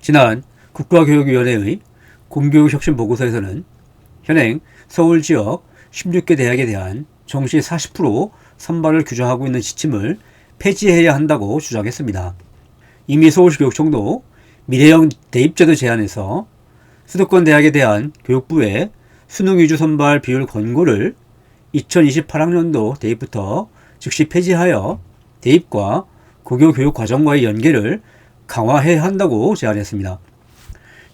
지난 국가교육위원회의 공교육혁신보고서에서는 현행 서울지역 16개 대학에 대한 정시 40% 선발을 규정하고 있는 지침을 폐지해야 한다고 주장했습니다. 이미 서울시교육청도 미래형 대입제도 제안에서 수도권 대학에 대한 교육부의 수능 위주 선발 비율 권고를 2028학년도 대입부터 즉시 폐지하여 대입과 고교교육 과정과의 연계를 강화해야 한다고 제안했습니다.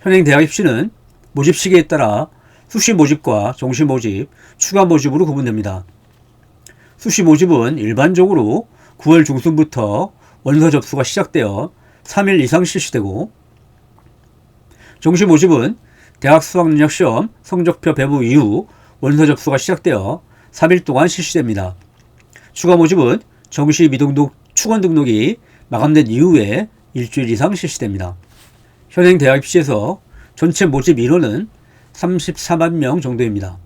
현행 대학 입시는 모집 시기에 따라 수시 모집과 정시 모집, 추가 모집으로 구분됩니다. 수시 모집은 일반적으로 9월 중순부터 원서 접수가 시작되어 3일 이상 실시되고, 정시 모집은 대학 수학능력시험 성적표 배부 이후 원서 접수가 시작되어 3일 동안 실시됩니다. 추가 모집은 정시 미등록 추건 등록이 마감된 이후에 일주일 이상 실시됩니다. 현행 대학 입시에서 전체 모집 인원은 34만 명 정도입니다.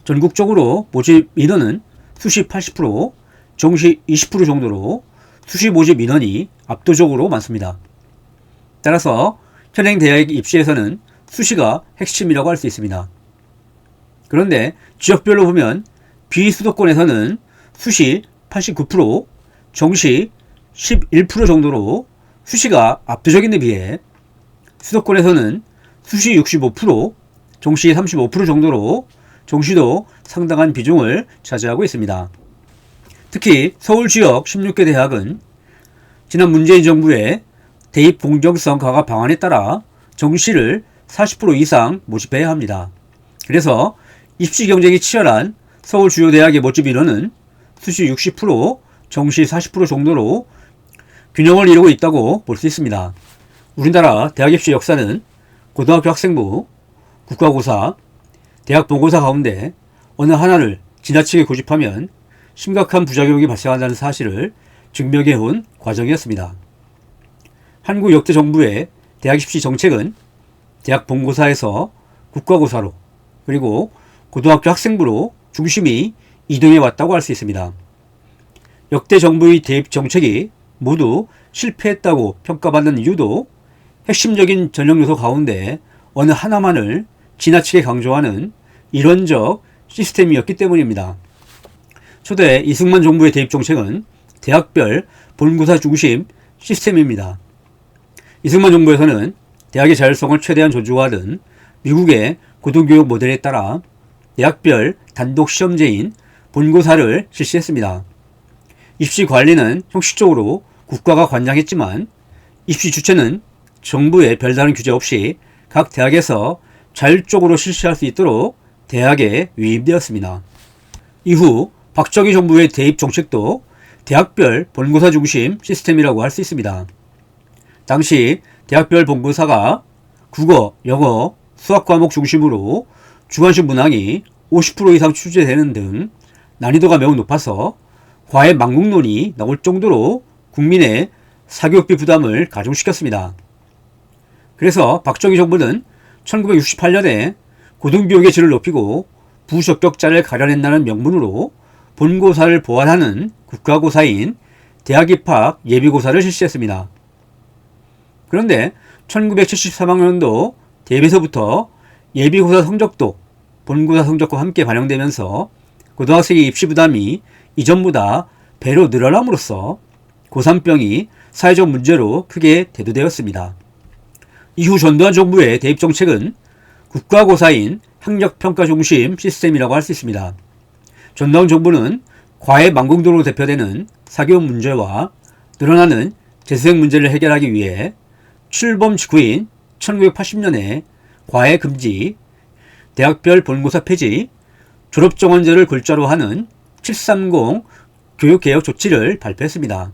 전국적으로 모집 인원은 수시 80%, 정시 20% 정도로 수시 모집 인원이 압도적으로 많습니다. 따라서 현행 대학 입시에서는 수시가 핵심이라고 할 수 있습니다. 그런데 지역별로 보면 비수도권에서는 수시 89%, 정시 11% 정도로 수시가 압도적인 데 비해 수도권에서는 수시 65%, 정시 35% 정도로 정시도 상당한 비중을 차지하고 있습니다. 특히 서울 지역 16개 대학은 지난 문재인 정부의 대입 공정성 강화 방안에 따라 정시를 40% 이상 모집해야 합니다. 그래서 입시 경쟁이 치열한 서울 주요 대학의 모집 인원은 수시 60%, 정시 40% 정도로 균형을 이루고 있다고 볼 수 있습니다. 우리나라 대학 입시 역사는 고등학교 학생부, 국가고사, 대학 본고사 가운데 어느 하나를 지나치게 고집하면 심각한 부작용이 발생한다는 사실을 증명해온 과정이었습니다. 한국 역대 정부의 대학 입시 정책은 대학 본고사에서 국가고사로, 그리고 고등학교 학생부로 중심이 이동해 왔다고 할 수 있습니다. 역대 정부의 대입 정책이 모두 실패했다고 평가받는 이유도 핵심적인 전형 요소 가운데 어느 하나만을 지나치게 강조하는 이론적 시스템이었기 때문입니다. 초대 이승만 정부의 대입 정책은 대학별 본고사 중심 시스템입니다. 이승만 정부에서는 대학의 자율성을 최대한 존중하던 미국의 고등교육 모델에 따라 대학별 단독 시험제인 본고사를 실시했습니다. 입시 관리는 형식적으로 국가가 관장했지만 입시 주체는 정부의 별다른 규제 없이 각 대학에서 자율적으로 실시할 수 있도록 대학에 위임되었습니다. 이후 박정희 정부의 대입 정책도 대학별 본고사 중심 시스템이라고 할 수 있습니다. 당시 대학별 본고사가 국어, 영어, 수학 과목 중심으로 주관식 문항이 50% 이상 출제되는 등 난이도가 매우 높아서 과외 망국론이 나올 정도로 국민의 사교육비 부담을 가중시켰습니다. 그래서 박정희 정부는 1968년에 고등교육의 질을 높이고 부적격자를 가려낸다는 명분으로 본고사를 보완하는 국가고사인 대학입학 예비고사를 실시했습니다. 그런데 1973학년도 대비서부터 예비고사 성적도 본고사 성적과 함께 반영되면서 고등학생의 입시 부담이 이전보다 배로 늘어남으로써 고3병이 사회적 문제로 크게 대두되었습니다. 이후 전두환 정부의 대입 정책은 국가고사인 학력평가 중심 시스템이라고 할 수 있습니다. 전두환 정부는 과외 망국론으로 대표되는 사교육 문제와 늘어나는 재수생 문제를 해결하기 위해 출범 직후인 1980년에 과외 금지, 대학별 본고사 폐지, 졸업정원제를 골자로 하는 730 교육개혁 조치를 발표했습니다.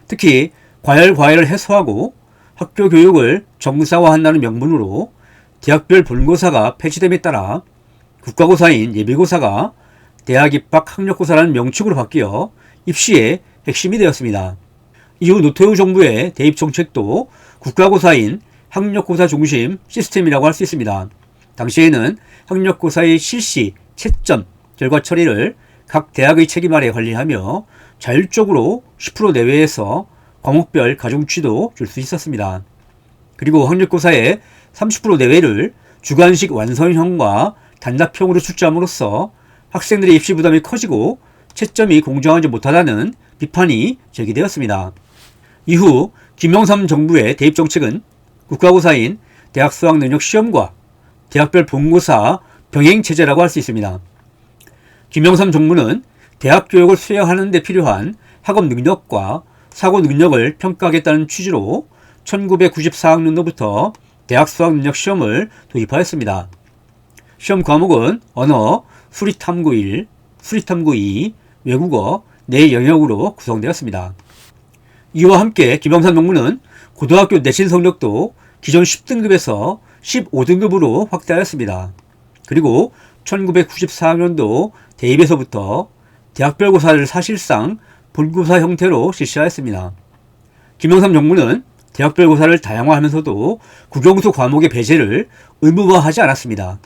특히 과열과외를 해소하고 학교 교육을 정상화한다는 명분으로 대학별 본고사가 폐지됨에 따라 국가고사인 예비고사가 대학 입학 학력고사라는 명칭으로 바뀌어 입시의 핵심이 되었습니다. 이후 노태우 정부의 대입 정책도 국가고사인 학력고사 중심 시스템이라고 할 수 있습니다. 당시에는 학력고사의 실시, 채점, 결과 처리를 각 대학의 책임 아래 관리하며 자율적으로 10% 내외에서 과목별 가중치도 줄 수 있었습니다. 그리고 학력고사의 30% 내외를 주관식 완선형과 단답형으로 출제함으로써 학생들의 입시 부담이 커지고 채점이 공정하지 못하다는 비판이 제기되었습니다. 이후 김영삼 정부의 대입정책은 국가고사인 대학수학능력시험과 대학별 본고사 병행체제라고 할 수 있습니다. 김영삼 정부는 대학 교육을 수행하는 데 필요한 학업 능력과 사고 능력을 평가하겠다는 취지로 1994학년도부터 대학 수학능력시험을 도입하였습니다. 시험 과목은 언어, 수리탐구 1, 수리탐구 2, 외국어, 네 영역으로 구성되었습니다. 이와 함께 김영삼 정부는 고등학교 내신 성적도 기존 10등급에서 15등급으로 확대하였습니다. 그리고 1994학년도 대입에서부터 대학별 고사를 사실상 본고사 형태로 실시하였습니다. 김영삼 정부는 대학별 고사를 다양화하면서도 국영수 과목의 배제를 의무화하지 않았습니다.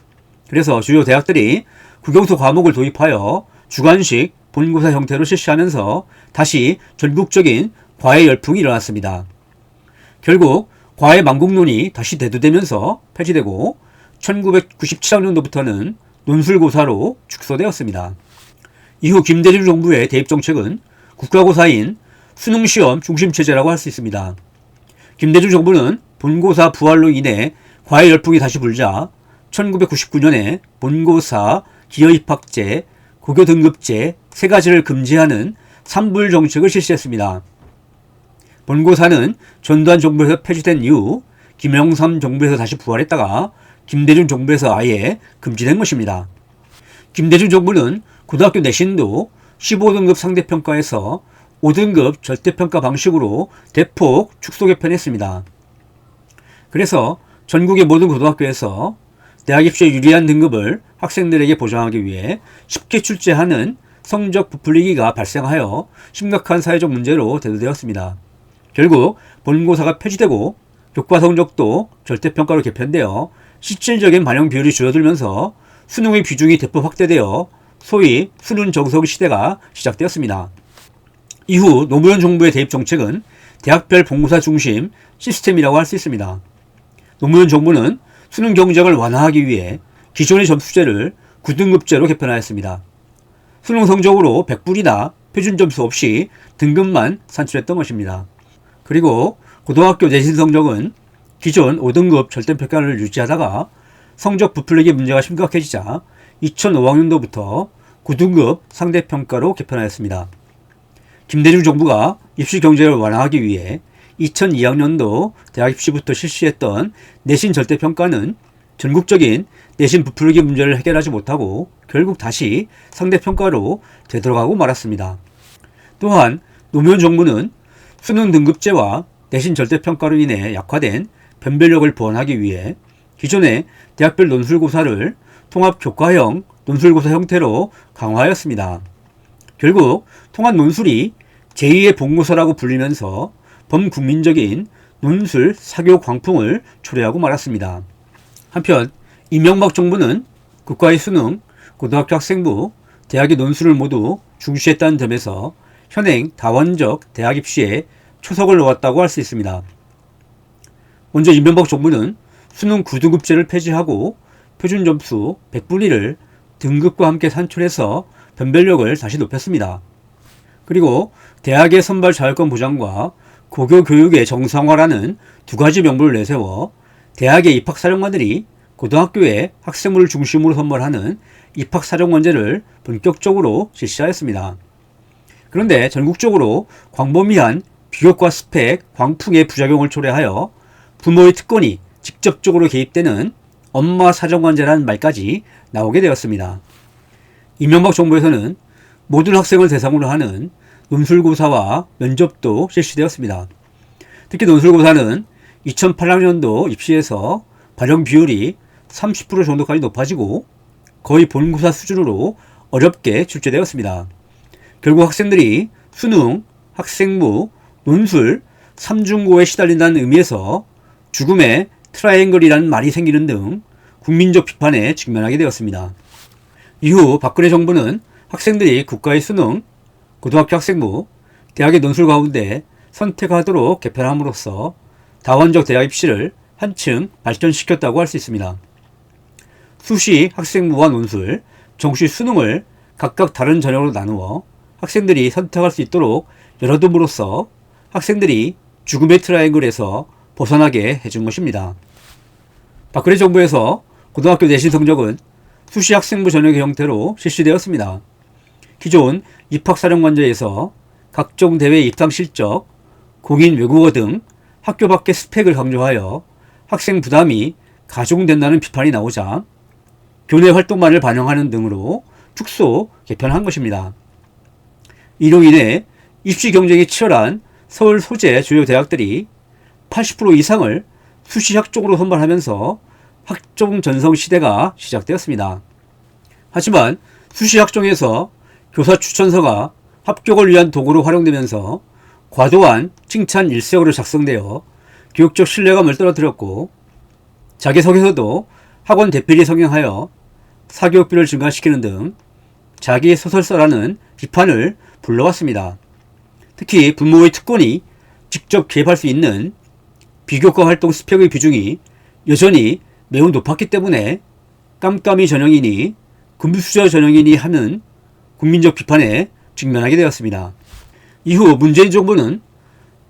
그래서 주요 대학들이 국영수 과목을 도입하여 주관식 본고사 형태로 실시하면서 다시 전국적인 과외 열풍이 일어났습니다. 결국 과외 망국론이 다시 대두되면서 폐지되고 1997학년도부터는 논술고사로 축소되었습니다. 이후 김대중 정부의 대입정책은 국가고사인 수능시험 중심체제라고 할 수 있습니다. 김대중 정부는 본고사 부활로 인해 과외 열풍이 다시 불자 1999년에 본고사, 기여입학제, 고교등급제 세 가지를 금지하는 산불 정책을 실시했습니다. 본고사는 전두환 정부에서 폐지된 이후 김영삼 정부에서 다시 부활했다가 김대중 정부에서 아예 금지된 것입니다. 김대중 정부는 고등학교 내신도 15등급 상대평가에서 5등급 절대평가 방식으로 대폭 축소 개편했습니다. 그래서 전국의 모든 고등학교에서 대학 입시에 유리한 등급을 학생들에게 보장하기 위해 쉽게 출제하는 성적 부풀리기가 발생하여 심각한 사회적 문제로 대두되었습니다. 결국 본고사가 폐지되고 교과 성적도 절대평가로 개편되어 실질적인 반영 비율이 줄어들면서 수능의 비중이 대폭 확대되어 소위 수능 정석 시대가 시작되었습니다. 이후 노무현 정부의 대입 정책은 대학별 본고사 중심 시스템이라고 할 수 있습니다. 노무현 정부는 수능 경쟁을 완화하기 위해 기존의 점수제를 9등급제로 개편하였습니다. 수능 성적으로 100분이나 표준 점수 없이 등급만 산출했던 것입니다. 그리고 고등학교 내신 성적은 기존 5등급 절대평가를 유지하다가 성적 부풀리기 문제가 심각해지자 2005학년도부터 9등급 상대평가로 개편하였습니다. 김대중 정부가 입시 경쟁을 완화하기 위해 2002학년도 대학 입시부터 실시했던 내신 절대평가는 전국적인 내신 부풀리기 문제를 해결하지 못하고 결국 다시 상대평가로 되돌아가고 말았습니다. 또한 노무현 정부는 수능 등급제와 내신 절대평가로 인해 약화된 변별력을 보완하기 위해 기존의 대학별 논술고사를 통합교과형 논술고사 형태로 강화하였습니다. 결국 통합 논술이 제2의 본고사라고 불리면서 범국민적인 논술 사교 광풍을 초래하고 말았습니다. 한편 이명박 정부는 국가의 수능, 고등학교 학생부, 대학의 논술을 모두 중시했다는 점에서 현행 다원적 대학 입시에 초석을 놓았다고 할 수 있습니다. 먼저 이명박 정부는 수능 9등급제를 폐지하고 표준점수 100분위를 등급과 함께 산출해서 변별력을 다시 높였습니다. 그리고 대학의 선발 자율권 보장과 고교 교육의 정상화라는 두 가지 명분을 내세워 대학의 입학사령관들이 고등학교에 학생부를 중심으로 선발하는 입학사령관제를 본격적으로 실시하였습니다. 그런데 전국적으로 광범위한 비교과 스펙 광풍의 부작용을 초래하여 부모의 특권이 직접적으로 개입되는 엄마 사정관제라는 말까지 나오게 되었습니다. 이명박 정부에서는 모든 학생을 대상으로 하는 논술고사와 면접도 실시되었습니다. 특히 논술고사는 2008학년도 입시에서 발령 비율이 30% 정도까지 높아지고 거의 본고사 수준으로 어렵게 출제되었습니다. 결국 학생들이 수능, 학생부, 논술, 삼중고에 시달린다는 의미에서 죽음의 트라이앵글이라는 말이 생기는 등 국민적 비판에 직면하게 되었습니다. 이후 박근혜 정부는 학생들이 국가의 수능, 고등학교 학생부, 대학의 논술 가운데 선택하도록 개편함으로써 다원적 대학 입시를 한층 발전시켰다고 할 수 있습니다. 수시, 학생부와 논술, 정시, 수능을 각각 다른 전형으로 나누어 학생들이 선택할 수 있도록 열어둠으로써 학생들이 죽음의 트라이앵글에서 벗어나게 해준 것입니다. 박근혜 정부에서 고등학교 내신 성적은 수시 학생부 전형의 형태로 실시되었습니다. 기존 입학사령관제에서 각종 대회 입상 실적, 공인 외국어 등 학교 밖의 스펙을 강조하여 학생 부담이 가중된다는 비판이 나오자 교내 활동만을 반영하는 등으로 축소 개편한 것입니다. 이로 인해 입시 경쟁이 치열한 서울 소재 주요 대학들이 80% 이상을 수시 학종으로 선발하면서 학종 전성 시대가 시작되었습니다. 하지만 수시 학종에서 교사 추천서가 합격을 위한 도구로 활용되면서 과도한 칭찬 일색으로 작성되어 교육적 신뢰감을 떨어뜨렸고, 자기소개서도 학원 대필이 성행하여 사교육비를 증가시키는 등 자기 소설서라는 비판을 불러왔습니다. 특히 부모의 특권이 직접 개입할 수 있는 비교과 활동 스펙의 비중이 여전히 매우 높았기 때문에 깜깜이 전형이니 금수저 전형이니 하는 국민적 비판에 직면하게 되었습니다. 이후 문재인 정부는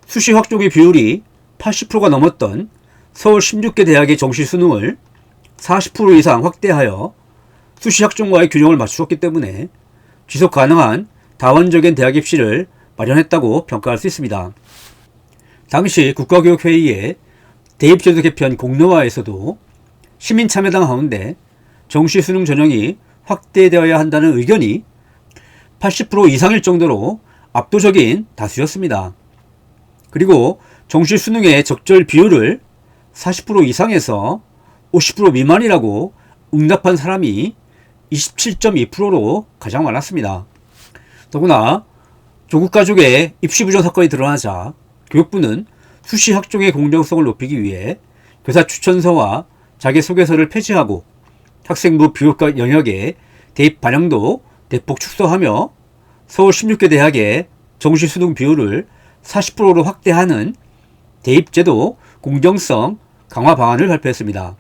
수시 확종의 비율이 80%가 넘었던 서울 16개 대학의 정시 수능을 40% 이상 확대하여 수시 학종과의 균형을 맞추었기 때문에 지속 가능한 다원적인 대학 입시를 마련했다고 평가할 수 있습니다. 당시 국가교육회의의 대입제도 개편 공론화에서도 시민참여당 가운데 정시 수능 전형이 확대되어야 한다는 의견이 80% 이상일 정도로 압도적인 다수였습니다. 그리고 정시 수능의 적절 비율을 40% 이상에서 50% 미만이라고 응답한 사람이 27.2%로 가장 많았습니다. 더구나 조국 가족의 입시 부정 사건이 드러나자 교육부는 수시 학종의 공정성을 높이기 위해 교사 추천서와 자기소개서를 폐지하고 학생부 비교과 영역의 대입 반영도 대폭 축소하며 서울 16개 대학의 정시 수능 비율을 40%로 확대하는 대입제도 공정성 강화 방안을 발표했습니다.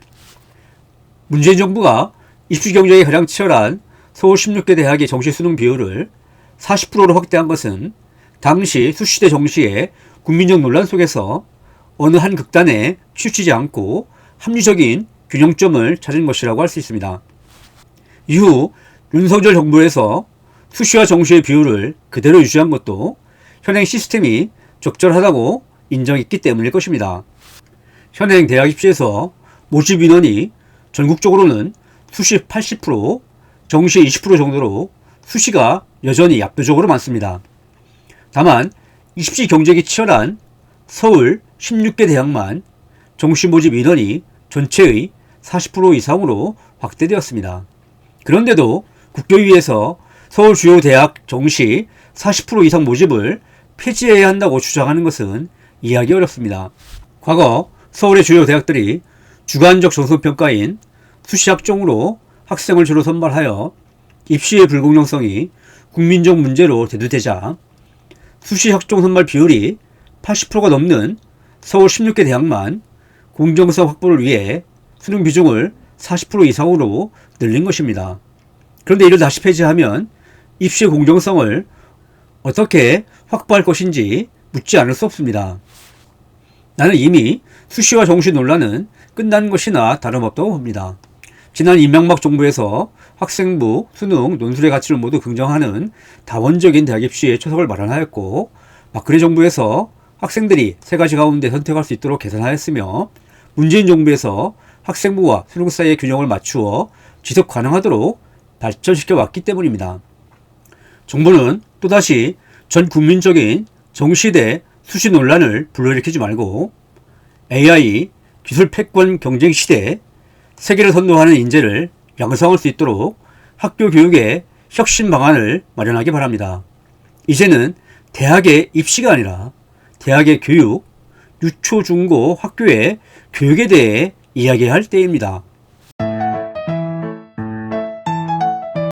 문재인 정부가 입시 경쟁이 가장 치열한 서울 16개 대학의 정시 수능 비율을 40%로 확대한 것은 당시 수시대 정시의 국민적 논란 속에서 어느 한 극단에 치우치지 않고 합리적인 균형점을 찾은 것이라고 할 수 있습니다. 이후 윤석열 정부에서 수시와 정시의 비율을 그대로 유지한 것도 현행 시스템이 적절하다고 인정했기 때문일 것입니다. 현행 대학 입시에서 모집 인원이 전국적으로는 수시 80%, 정시 20% 정도로 수시가 여전히 압도적으로 많습니다. 다만 입시 경쟁이 치열한 서울 16개 대학만 정시 모집 인원이 전체의 40% 이상으로 확대되었습니다. 그런데도 국교위에서 서울 주요 대학 정시 40% 이상 모집을 폐지해야 한다고 주장하는 것은 이해하기 어렵습니다. 과거 서울의 주요 대학들이 주관적 정성평가인 수시 학종으로 학생을 주로 선발하여 입시의 불공정성이 국민적 문제로 대두되자 수시 학종 선발 비율이 80%가 넘는 서울 16개 대학만 공정성 확보를 위해 수능 비중을 40% 이상으로 늘린 것입니다. 그런데 이를 다시 폐지하면 입시의 공정성을 어떻게 확보할 것인지 묻지 않을 수 없습니다. 나는 이미 수시와 정시 논란은 끝난 것이나 다름없다고 봅니다. 지난 이명박 정부에서 학생부, 수능, 논술의 가치를 모두 긍정하는 다원적인 대학 입시의 초석을 마련하였고, 박근혜 정부에서 학생들이 세 가지 가운데 선택할 수 있도록 개선하였으며, 문재인 정부에서 학생부와 수능 사이의 균형을 맞추어 지속 가능하도록 발전시켜 왔기 때문입니다. 정부는 또다시 전 국민적인 정시대 수시 논란을 불러일으키지 말고 AI, 기술 패권 경쟁 시대에 세계를 선도하는 인재를 양성할 수 있도록 학교 교육의 혁신 방안을 마련하기 바랍니다. 이제는 대학의 입시가 아니라 대학의 교육, 유초, 중고, 학교의 교육에 대해 이야기할 때입니다.